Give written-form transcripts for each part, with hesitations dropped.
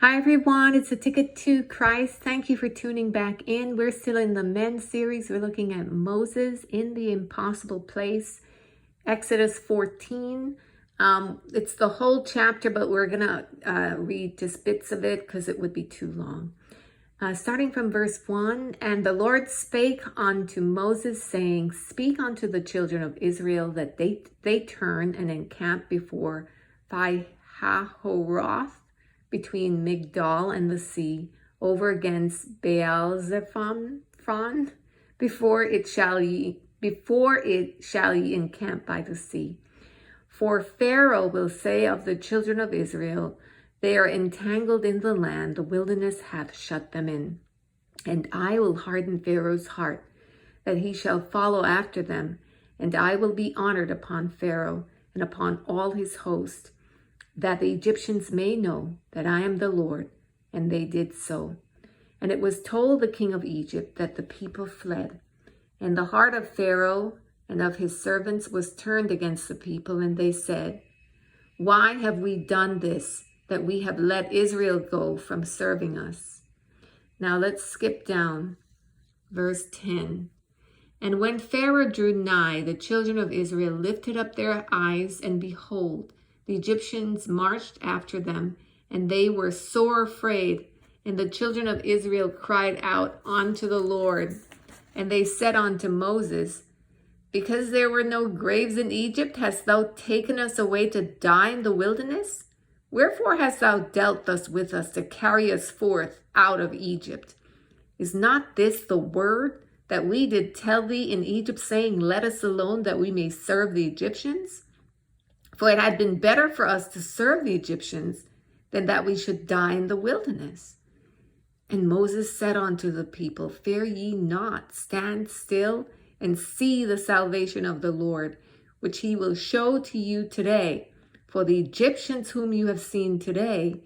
Hi everyone, it's a ticket to Christ. Thank you for tuning back in. We're still in the men's series. We're looking at Moses in the impossible place, Exodus 14. It's the whole chapter, but we're gonna read just bits of it because it would be too long. Starting from verse 1, and the Lord spake unto Moses, saying, Speak unto the children of Israel that they turn and encamp before Pi-hahiroth, between Migdol and the sea, over against Baal-zephon, before it shall ye encamp by the sea. For Pharaoh will say of the children of Israel, They are entangled in the land, the wilderness hath shut them in. And I will harden Pharaoh's heart, that he shall follow after them, and I will be honored upon Pharaoh and upon all his host, that the Egyptians may know that I am the Lord. And they did so. And it was told the king of Egypt that the people fled. And the heart of Pharaoh and of his servants was turned against the people, and they said, Why have we done this, that we have let Israel go from serving us? Now let's skip down. Verse 10. And when Pharaoh drew nigh, the children of Israel lifted up their eyes, and behold, the Egyptians marched after them, and they were sore afraid. And the children of Israel cried out unto the Lord. And they said unto Moses, Because there were no graves in Egypt, hast thou taken us away to die in the wilderness? Wherefore hast thou dealt thus with us to carry us forth out of Egypt? Is not this the word that we did tell thee in Egypt, saying, Let us alone, that we may serve the Egyptians? For it had been better for us to serve the Egyptians than that we should die in the wilderness. And Moses said unto the people, Fear ye not, stand still and see the salvation of the Lord, which he will show to you today. For the Egyptians whom you have seen today,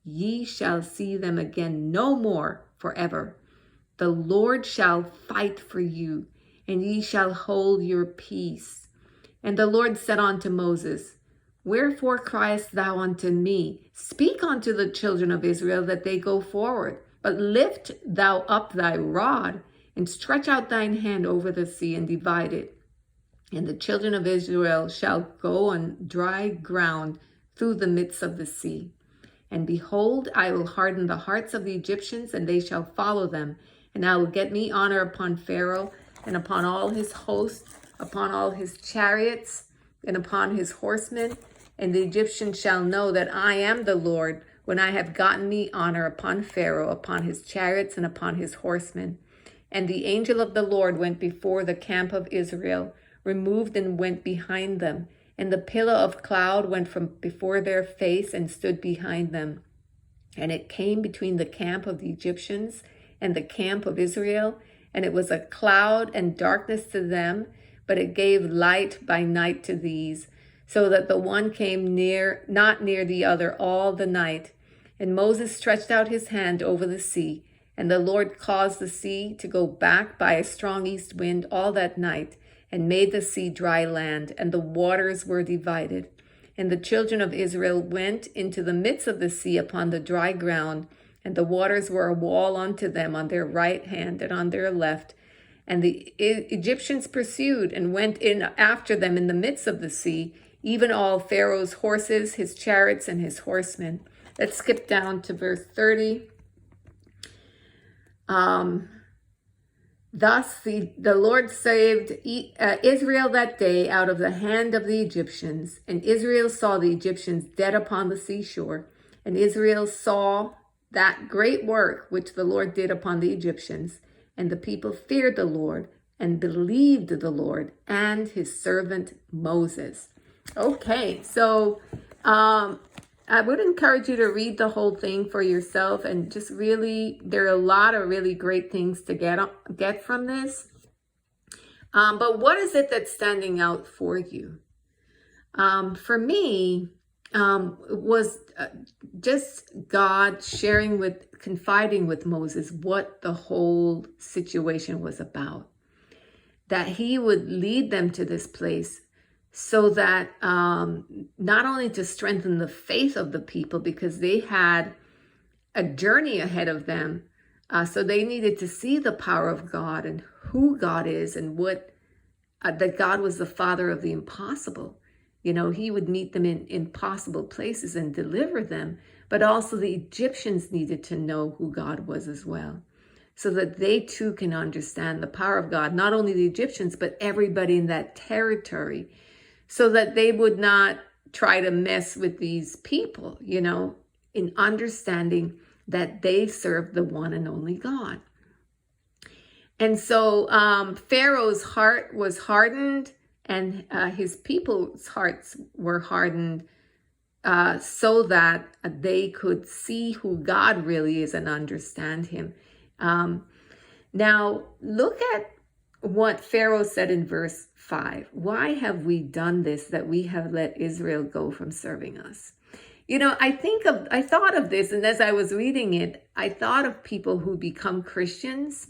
ye shall see them again no more forever. The Lord shall fight for you, and ye shall hold your peace. And the Lord said unto Moses, Wherefore criest thou unto me? Speak unto the children of Israel that they go forward. But lift thou up thy rod, and stretch out thine hand over the sea, and divide it. And the children of Israel shall go on dry ground through the midst of the sea. And behold, I will harden the hearts of the Egyptians, and they shall follow them. And I will get me honor upon Pharaoh, and upon all his hosts, upon all his chariots, and upon his horsemen. And the Egyptians shall know that I am the Lord, when I have gotten me honor upon Pharaoh, upon his chariots, and upon his horsemen. And the angel of the Lord went before the camp of Israel, removed and went behind them. And the pillar of cloud went from before their face and stood behind them. And it came between the camp of the Egyptians and the camp of Israel. And it was a cloud and darkness to them, but it gave light by night to these, so that the one came not near the other all the night. And Moses stretched out his hand over the sea, and the Lord caused the sea to go back by a strong east wind all that night, and made the sea dry land, and the waters were divided. And the children of Israel went into the midst of the sea upon the dry ground, and the waters were a wall unto them on their right hand and on their left. And the Egyptians pursued and went in after them in the midst of the sea, even all Pharaoh's horses, his chariots, and his horsemen. Let's skip down to verse 30. Thus the Lord saved Israel that day out of the hand of the Egyptians. And Israel saw the Egyptians dead upon the seashore. And Israel saw that great work which the Lord did upon the Egyptians. And the people feared the Lord and believed the Lord and his servant Moses. Okay, so I would encourage you to read the whole thing for yourself, and just really, there are a lot of really great things to get from this. But what is it that's standing out for you? For me, it was just God confiding with Moses what the whole situation was about. That he would lead them to this place so that not only to strengthen the faith of the people, because they had a journey ahead of them. So they needed to see the power of God and who God is, and what that God was the Father of the impossible. He would meet them in impossible places and deliver them. But also the Egyptians needed to know who God was as well, so that they too can understand the power of God, not only the Egyptians, but everybody in that territory, so that they would not try to mess with these people, in understanding that they serve the one and only God. And so Pharaoh's heart was hardened, and his people's hearts were hardened, so that they could see who God really is and understand him. Now, look at what Pharaoh said in verse 5. Why have we done this, that we have let Israel go from serving us? I thought of this, and as I was reading it, I thought of people who become Christians,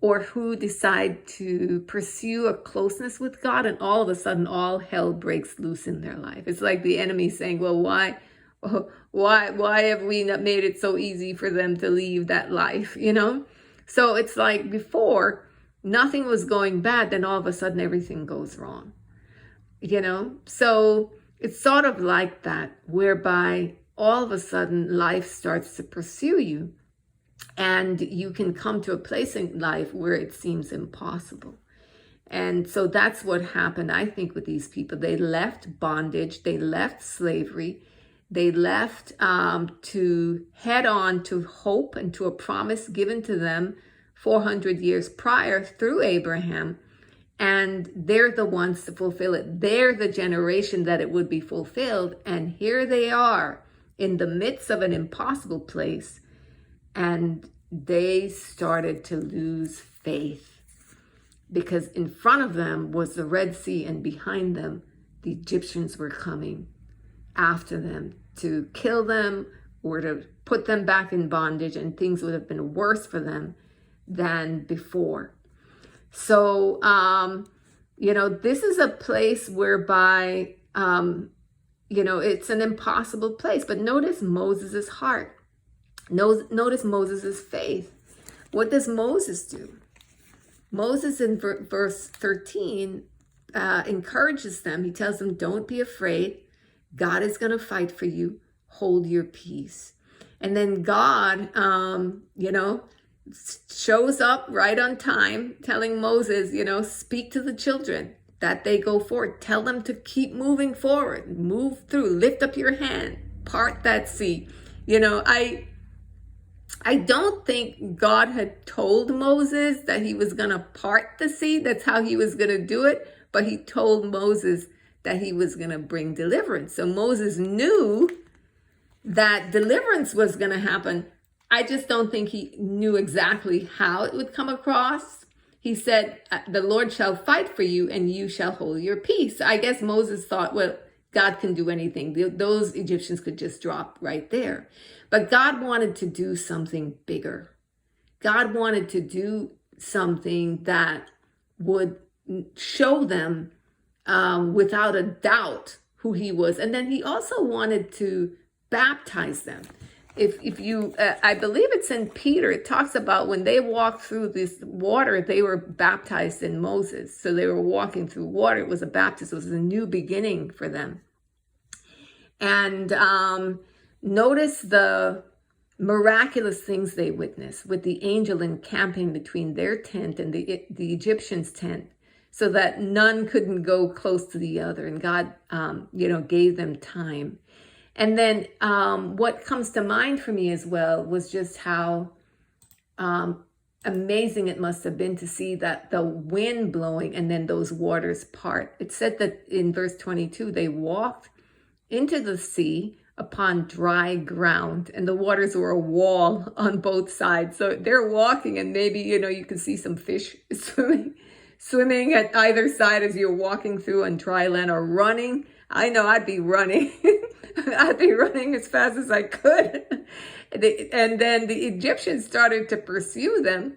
or who decide to pursue a closeness with God, and all of a sudden all hell breaks loose in their life. It's like the enemy saying, well, why have we not made it so easy for them to leave that life, So it's like before, nothing was going bad, then all of a sudden everything goes wrong, So it's sort of like that, whereby all of a sudden life starts to pursue you, and you can come to a place in life where it seems impossible. And so that's what happened, I think, with these people. They left bondage, they left slavery, they left to head on to hope and to a promise given to them 400 years prior through Abraham. And they're the ones to fulfill it. They're the generation that it would be fulfilled. And here they are in the midst of an impossible place. And they started to lose faith, because in front of them was the Red Sea, and behind them, the Egyptians were coming after them to kill them or to put them back in bondage, and things would have been worse for them than before. So, this is a place whereby, it's an impossible place. But notice Moses' heart. Notice Moses' faith. What does Moses do? Moses in verse 13 encourages them. He tells them, don't be afraid. God is going to fight for you. Hold your peace. And then God, shows up right on time, telling Moses, speak to the children that they go forward. Tell them to keep moving forward, move through, lift up your hand, part that sea. I don't think God had told Moses that he was going to part the sea. That's how he was going to do it. But he told Moses that he was going to bring deliverance. So Moses knew that deliverance was going to happen. I just don't think he knew exactly how it would come across. He said, the Lord shall fight for you and you shall hold your peace. I guess Moses thought, well, God can do anything. Those Egyptians could just drop right there. But God wanted to do something bigger. God wanted to do something that would show them without a doubt who he was. And then he also wanted to baptize them. If you, I believe it's in Peter, it talks about when they walked through this water, they were baptized in Moses. So they were walking through water. It was a baptism. It was a new beginning for them. And notice the miraculous things they witnessed, with the angel encamping between their tent and the Egyptians' tent, so that none couldn't go close to the other. And God, gave them time. And then what comes to mind for me as well was just how amazing it must have been to see that the wind blowing and then those waters part. It said that in verse 22, they walked into the sea upon dry ground, and the waters were a wall on both sides. So they're walking, and maybe, you can see some fish swimming at either side as you're walking through on dry land, or running. I know I'd be running. I'd be running as fast as I could. And then the Egyptians started to pursue them.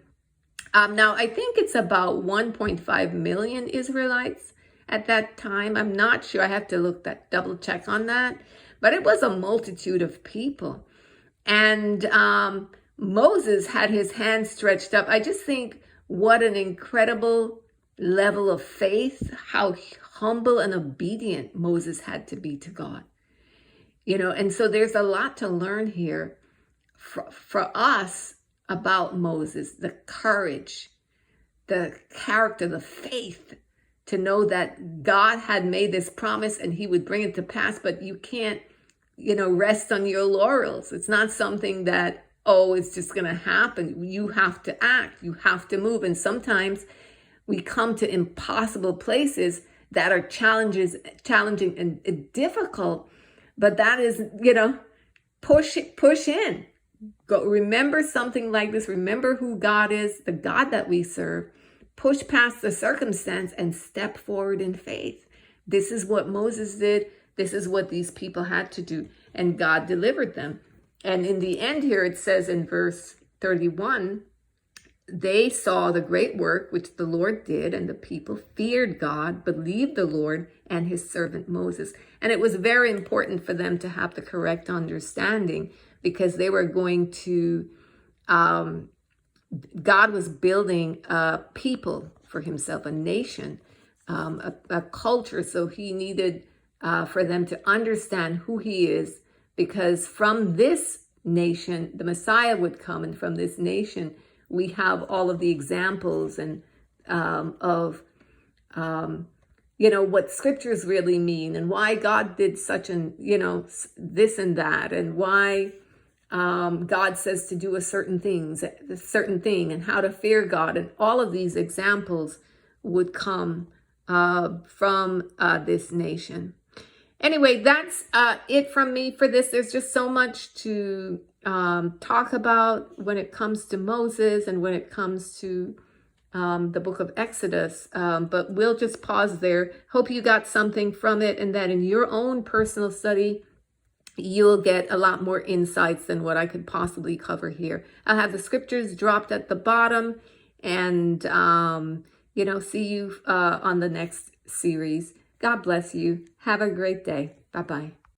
Now, I think it's about 1.5 million Israelites at that time. I'm not sure. I have to double check on that. But it was a multitude of people. And Moses had his hand stretched up. I just think what an incredible level of faith, how humble and obedient Moses had to be to God. And so there's a lot to learn here for us about Moses, the courage, the character, the faith, to know that God had made this promise and he would bring it to pass, but you can't, rest on your laurels. It's not something that, it's just going to happen. You have to act, you have to move. And sometimes we come to impossible places that are challenging and difficult, but that is, push in. Go remember something like this. Remember who God is, the God that we serve. Push past the circumstance and step forward in faith. This is what Moses did. This is what these people had to do. And God delivered them. And in the end here, it says in verse 31, they saw the great work which the Lord did, and the people feared God, believed the Lord and his servant Moses. And it was very important for them to have the correct understanding, because they were going to, God was building a people for himself, a nation, a culture. So he needed for them to understand who he is, because from this nation, the Messiah would come. And from this nation, we have all of the examples and of what scriptures really mean, and why God did such an, this and that, and why God says to do a certain thing, and how to fear God. And all of these examples would come from this nation. Anyway, that's it from me for this. There's just so much to talk about when it comes to Moses and when it comes to the book of Exodus. But we'll just pause there. Hope you got something from it, and that in your own personal study, you'll get a lot more insights than what I could possibly cover here. I'll have the scriptures dropped at the bottom, and, see you on the next series. God bless you. Have a great day. Bye-bye.